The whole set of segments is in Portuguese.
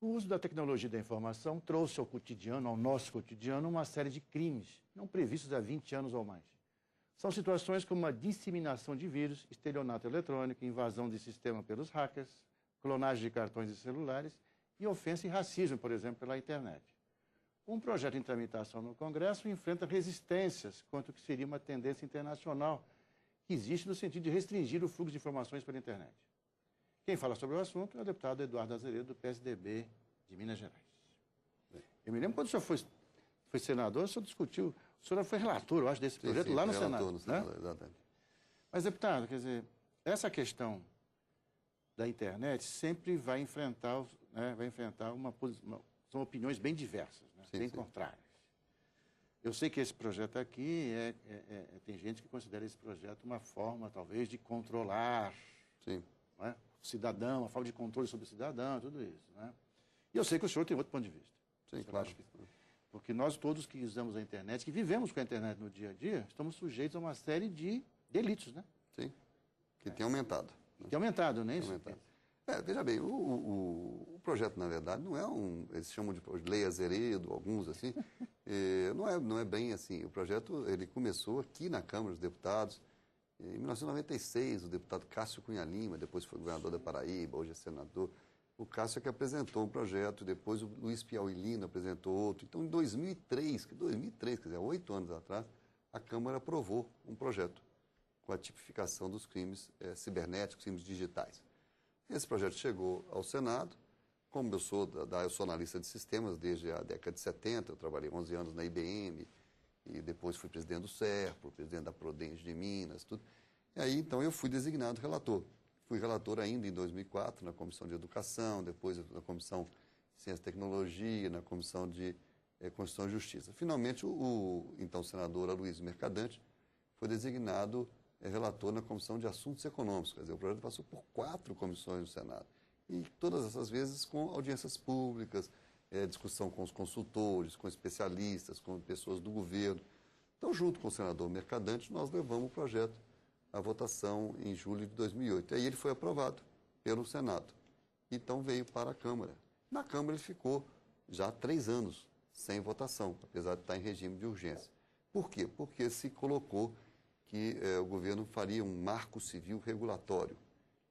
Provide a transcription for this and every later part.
O uso da tecnologia da informação trouxe ao cotidiano, ao nosso cotidiano, uma série de crimes, não previstos há 20 anos ou mais. São situações como a disseminação de vírus, estelionato eletrônico, invasão de sistema pelos hackers, clonagem de cartões e celulares e ofensa e racismo, por exemplo, pela internet. Um projeto em tramitação no Congresso enfrenta resistências quanto ao que seria uma tendência internacional que existe no sentido de restringir o fluxo de informações pela internet. Quem fala sobre o assunto é o deputado Eduardo Azeredo, do PSDB de Minas Gerais. Eu me lembro quando o senhor foi senador, o senhor discutiu, o senhor foi relator, eu acho, desse projeto lá no Senado. No Senado, né? Exatamente. Mas, deputado, quer dizer, essa questão da internet sempre vai enfrentar, são opiniões bem diversas, né? Bem contrárias. Eu sei que esse projeto aqui, tem gente que considera esse projeto uma forma, talvez, de controlar o cidadão, uma forma de controle sobre o cidadão, tudo isso. Né? E eu sei que o senhor tem outro ponto de vista. Sim, claro. Porque nós todos que usamos a internet, que vivemos com a internet no dia a dia, estamos sujeitos a uma série de delitos, né? Sim, que tem aumentado. Tem aumentado, né? Veja bem, o projeto, na verdade, não é eles chamam de Lei Azeredo, alguns assim, não é bem assim. O projeto, ele começou aqui na Câmara dos Deputados, em 1996, o deputado Cássio Cunha Lima, depois foi governador da Paraíba, hoje é senador, o Cássio é que apresentou um projeto, depois o Luiz Piauí Lino apresentou outro. Então, em 2003, quer dizer, 8 anos atrás, a Câmara aprovou um projeto com a tipificação dos crimes cibernéticos, crimes digitais. Esse projeto chegou ao Senado, como eu sou analista de sistemas desde a década de 70, eu trabalhei 11 anos na IBM, e depois fui presidente do SERPRO, presidente da Prodenge de Minas, tudo. E aí, então, eu fui designado relator. Fui relator ainda em 2004 na Comissão de Educação, depois na Comissão de Ciência e Tecnologia, na Comissão de Constituição e Justiça. Finalmente, o então senador Aloysio Mercadante foi designado relator na Comissão de Assuntos Econômicos. Quer dizer, o projeto passou por 4 comissões do Senado. E todas essas vezes com audiências públicas, discussão com os consultores, com especialistas, com pessoas do governo. Então, junto com o senador Mercadante, nós levamos o projeto à votação em julho de 2008. Aí ele foi aprovado pelo Senado. Então, veio para a Câmara. Na Câmara ele ficou já 3 anos sem votação, apesar de estar em regime de urgência. Por quê? Porque se colocou que o governo faria um marco civil regulatório,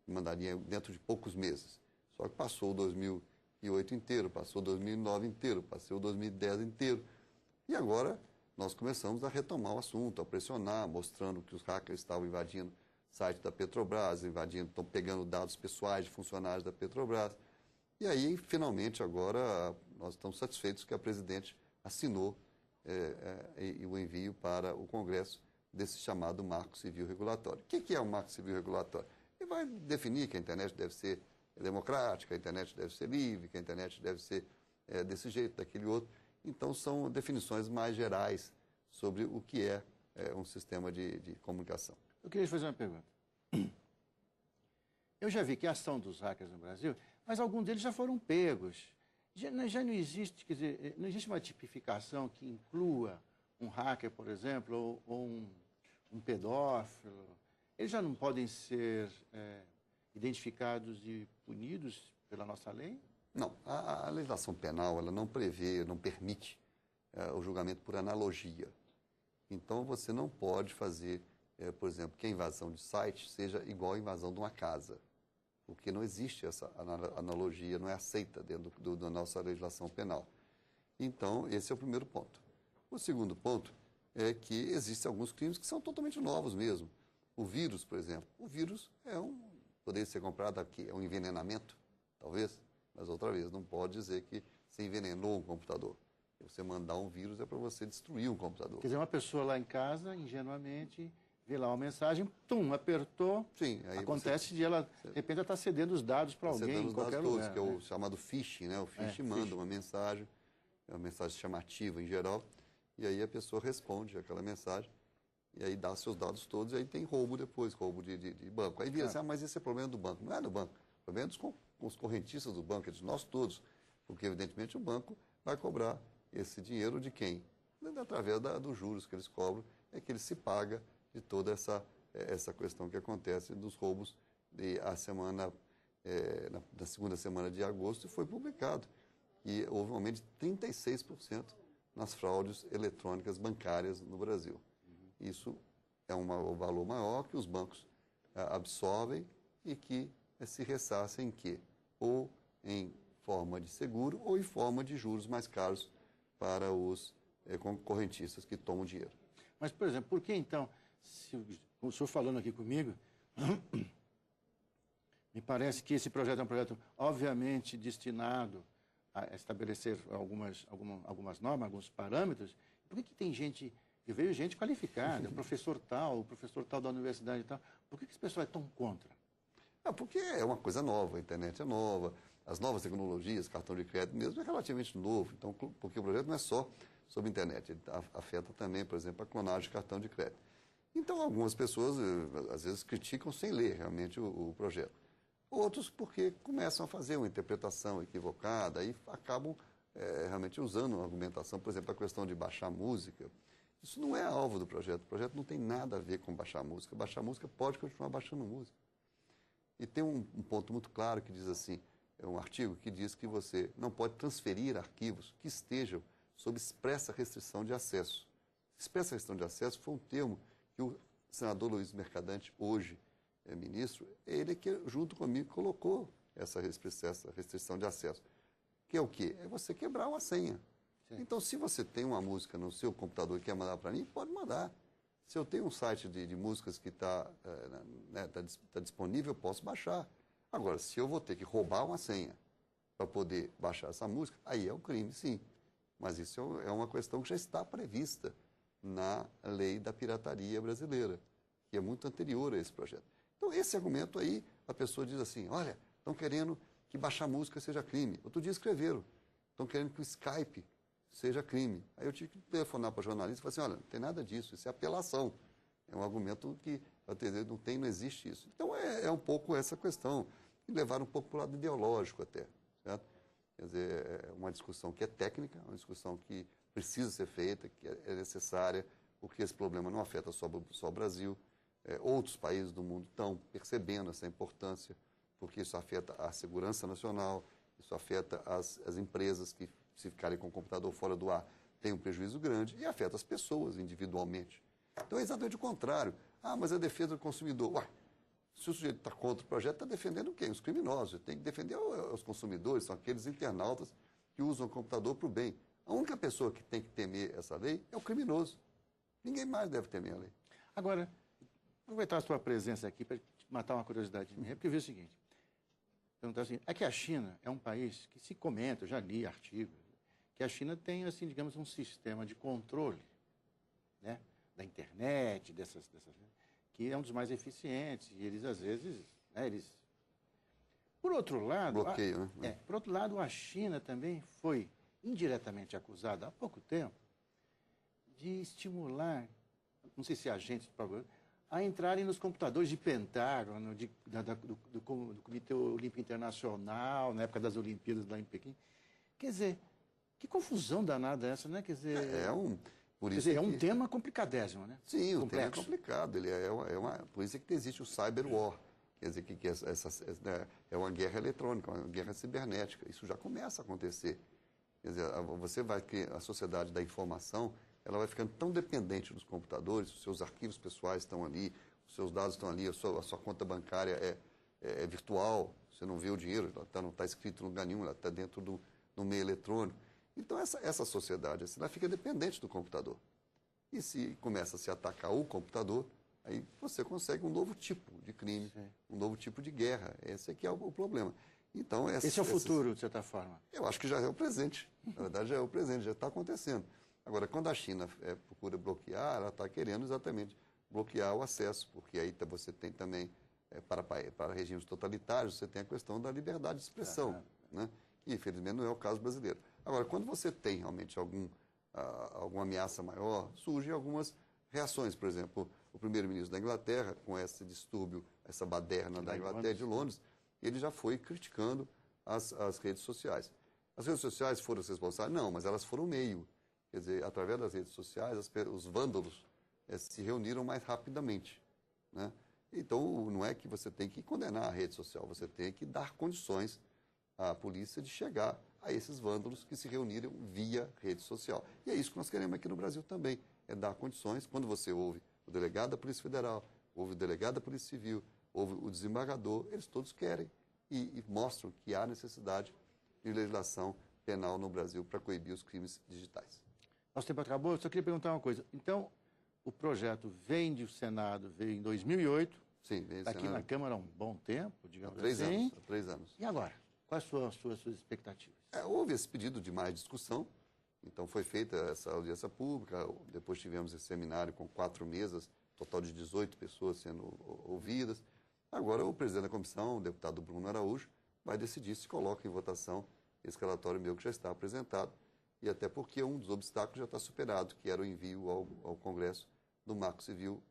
que mandaria dentro de poucos meses. Só que passou 2008 inteiro, passou 2009 inteiro, passou 2010 inteiro. E agora nós começamos a retomar o assunto, a pressionar, mostrando que os hackers estavam invadindo o site da Petrobras, estão pegando dados pessoais de funcionários da Petrobras. E aí, finalmente, agora, nós estamos satisfeitos que a presidente assinou o envio para o Congresso desse chamado Marco Civil Regulatório. O que é o Marco Civil Regulatório? Ele vai definir que a internet deve ser democrática, a internet deve ser livre, que a internet deve ser desse jeito, daquele outro. Então, são definições mais gerais sobre o que é um sistema de comunicação. Eu queria te fazer uma pergunta. Eu já vi que a ação dos hackers no Brasil, mas alguns deles já foram pegos. Já não existe, quer dizer, não existe uma tipificação que inclua um hacker, por exemplo, ou um pedófilo. Eles já não podem ser identificados e punidos pela nossa lei? Não, a legislação penal ela não prevê, não permite o julgamento por analogia. Então, você não pode fazer, por exemplo, que a invasão de site seja igual à invasão de uma casa, porque não existe essa analogia, não é aceita dentro da nossa legislação penal. Então, esse é o primeiro ponto. O segundo ponto é que existem alguns crimes que são totalmente novos mesmo. O vírus, por exemplo. O vírus poderia ser comprado aqui, é um envenenamento, talvez. Mas, outra vez, não pode dizer que você envenenou um computador. Você mandar um vírus é para você destruir um computador. Quer dizer, uma pessoa lá em casa, ingenuamente, vê lá uma mensagem, apertou. Sim, aí acontece de ela, de repente, ela está cedendo os dados para alguém em qualquer lugar. Que é o chamado phishing, né? O phishing manda uma mensagem, é uma mensagem chamativa em geral, e aí a pessoa responde aquela mensagem, e aí dá seus dados todos, e aí tem roubo depois, roubo de banco. Aí vira assim, mas esse é problema do banco. Não é do banco, o problema é com os correntistas do banco, é de nós todos, porque, evidentemente, o banco vai cobrar esse dinheiro de quem? Através dos juros que eles cobram, é que ele se paga de toda essa questão que acontece dos roubos na segunda semana de agosto, e foi publicado e houve um aumento de 36% nas fraudes eletrônicas bancárias no Brasil. Isso é um valor maior que os bancos absorvem e que se ressarça em quê? Ou em forma de seguro ou em forma de juros mais caros para os concorrentistas que tomam dinheiro. Mas, por exemplo, por que então, se o senhor falando aqui comigo, me parece que esse projeto é um projeto obviamente destinado a estabelecer algumas normas, alguns parâmetros, por que tem gente, eu vejo gente qualificada, o professor tal da universidade e tal, por que esse pessoal é tão contra? Porque é uma coisa nova, a internet é nova, as novas tecnologias, cartão de crédito mesmo é relativamente novo, então, porque o projeto não é só sobre a internet, ele afeta também, por exemplo, a clonagem de cartão de crédito. Então, algumas pessoas, às vezes, criticam sem ler realmente o projeto. Outros porque começam a fazer uma interpretação equivocada e acabam realmente usando uma argumentação, por exemplo, a questão de baixar música. Isso não é alvo do projeto. O projeto não tem nada a ver com baixar música. Baixar música pode continuar baixando música. E tem um ponto muito claro que diz assim, é um artigo que diz que você não pode transferir arquivos que estejam sob expressa restrição de acesso. Expressa restrição de acesso foi um termo que o senador Luiz Mercadante, hoje ministro, ele que junto comigo colocou essa restrição de acesso. Que é o quê? É você quebrar uma senha. Sim. Então, se você tem uma música no seu computador e quer mandar para mim, pode mandar. Se eu tenho um site de músicas que está disponível, eu posso baixar. Agora, se eu vou ter que roubar uma senha para poder baixar essa música, aí é um crime, sim. Mas isso é uma questão que já está prevista na lei da pirataria brasileira, que é muito anterior a esse projeto. Então, esse argumento aí, a pessoa diz assim, olha, estão querendo que baixar música seja crime. Outro dia escreveram, estão querendo que o Skype seja crime. Aí eu tive que telefonar para o jornalista e falar assim, olha, não tem nada disso, isso é apelação. É um argumento que não existe isso. Então, é um pouco essa questão. E levar um pouco para o lado ideológico até, certo? Quer dizer, é uma discussão que é técnica, uma discussão que precisa ser feita, que é necessária, porque esse problema não afeta só o Brasil. Outros países do mundo estão percebendo essa importância, porque isso afeta a segurança nacional, isso afeta as empresas que, se ficarem com o computador fora do ar, têm um prejuízo grande, e afeta as pessoas individualmente. Então é exatamente o contrário. Ah, mas é a defesa do consumidor. Ué, se o sujeito está contra o projeto, está defendendo quem? Os criminosos. Tem que defender os consumidores, são aqueles internautas que usam o computador para o bem. A única pessoa que tem que temer essa lei é o criminoso. Ninguém mais deve temer a lei. Agora, aproveitar a sua presença aqui para matar uma curiosidade minha, porque eu vi o seguinte, perguntar assim, é que a China é um país que se comenta, eu já li artigos, que a China tem, assim, digamos, um sistema de controle, né, da internet, que é um dos mais eficientes, e eles, às vezes, né, Por outro lado... Bloqueio, né? Por outro lado, a China também foi indiretamente acusada há pouco tempo de estimular, não sei se agentes, a entrarem nos computadores de Pentágono, do Comitê Olímpico Internacional, na época das Olimpíadas lá em Pequim. Quer dizer, que confusão danada essa, né? Quer dizer, é um tema complicadésimo, né? Sim, complexo. O tema é complicado. Ele por isso é que existe o cyber war. Quer dizer, que é uma guerra eletrônica, uma guerra cibernética. Isso já começa a acontecer. Quer dizer, a sociedade da informação, ela vai ficando tão dependente dos computadores, os seus arquivos pessoais estão ali, os seus dados estão ali, a sua conta bancária é virtual, você não vê o dinheiro, ela não está escrito em lugar nenhum, ela está dentro do meio eletrônico. Então, essa sociedade assim, ela fica dependente do computador. E se começa a se atacar o computador, aí você consegue um novo tipo de crime, sim, um novo tipo de guerra. Esse é que é o problema. Então, esse é o futuro, de certa forma? Eu acho que já é o presente. Na verdade, já é o presente, já está acontecendo. Agora, quando a China procura bloquear, ela está querendo exatamente bloquear o acesso, porque aí você tem também, para regimes totalitários, você tem a questão da liberdade de expressão, né? E, infelizmente, não é o caso brasileiro. Agora, quando você tem realmente alguma ameaça maior, surgem algumas reações. Por exemplo, o primeiro-ministro da Inglaterra, com esse distúrbio, essa baderna da Inglaterra de Londres, ele já foi criticando as redes sociais. As redes sociais foram as responsáveis? Não, mas elas foram o meio. Quer dizer, através das redes sociais, os vândalos se reuniram mais rapidamente, né? Então, não é que você tem que condenar a rede social, você tem que dar condições à polícia de chegar a esses vândalos que se reuniram via rede social. E é isso que nós queremos aqui no Brasil também, é dar condições, quando você ouve o delegado da Polícia Federal, ouve o delegado da Polícia Civil, ouve o desembargador, eles todos querem e mostram que há necessidade de legislação penal no Brasil para coibir os crimes digitais. Nosso tempo acabou, eu só queria perguntar uma coisa. Então, o projeto vem do Senado, veio em 2008, sim, vem está aqui na Câmara há um bom tempo, digamos assim. Há 3 anos. E agora? Quais são as suas expectativas? Houve esse pedido de mais discussão, então foi feita essa audiência pública, depois tivemos esse seminário com 4 mesas, total de 18 pessoas sendo ouvidas. Agora o presidente da comissão, o deputado Bruno Araújo, vai decidir se coloca em votação esse relatório meu que já está apresentado, e até porque um dos obstáculos já está superado, que era o envio ao Congresso do Marco Civil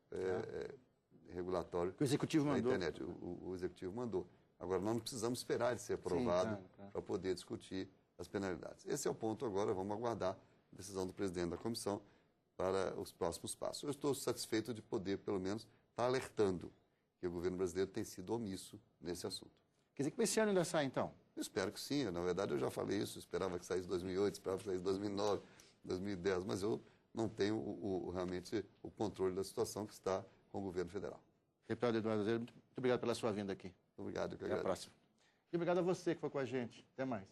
regulatório que o Executivo da mandou. internet. O Executivo mandou. Agora, nós não precisamos esperar ele ser aprovado para poder discutir as penalidades. Esse é o ponto agora, vamos aguardar a decisão do presidente da comissão para os próximos passos. Eu estou satisfeito de poder, pelo menos, estar alertando que o governo brasileiro tem sido omisso nesse assunto. Quer dizer que esse ano ainda sai, então? Eu espero que sim. Na verdade, eu já falei isso. Esperava que saísse em 2008, esperava que saísse em 2009, 2010. Mas eu não tenho realmente o controle da situação que está com o governo federal. Deputado Eduardo Azevedo, muito obrigado pela sua vinda aqui. Obrigado. Até a próxima. E obrigado a você que foi com a gente. Até mais.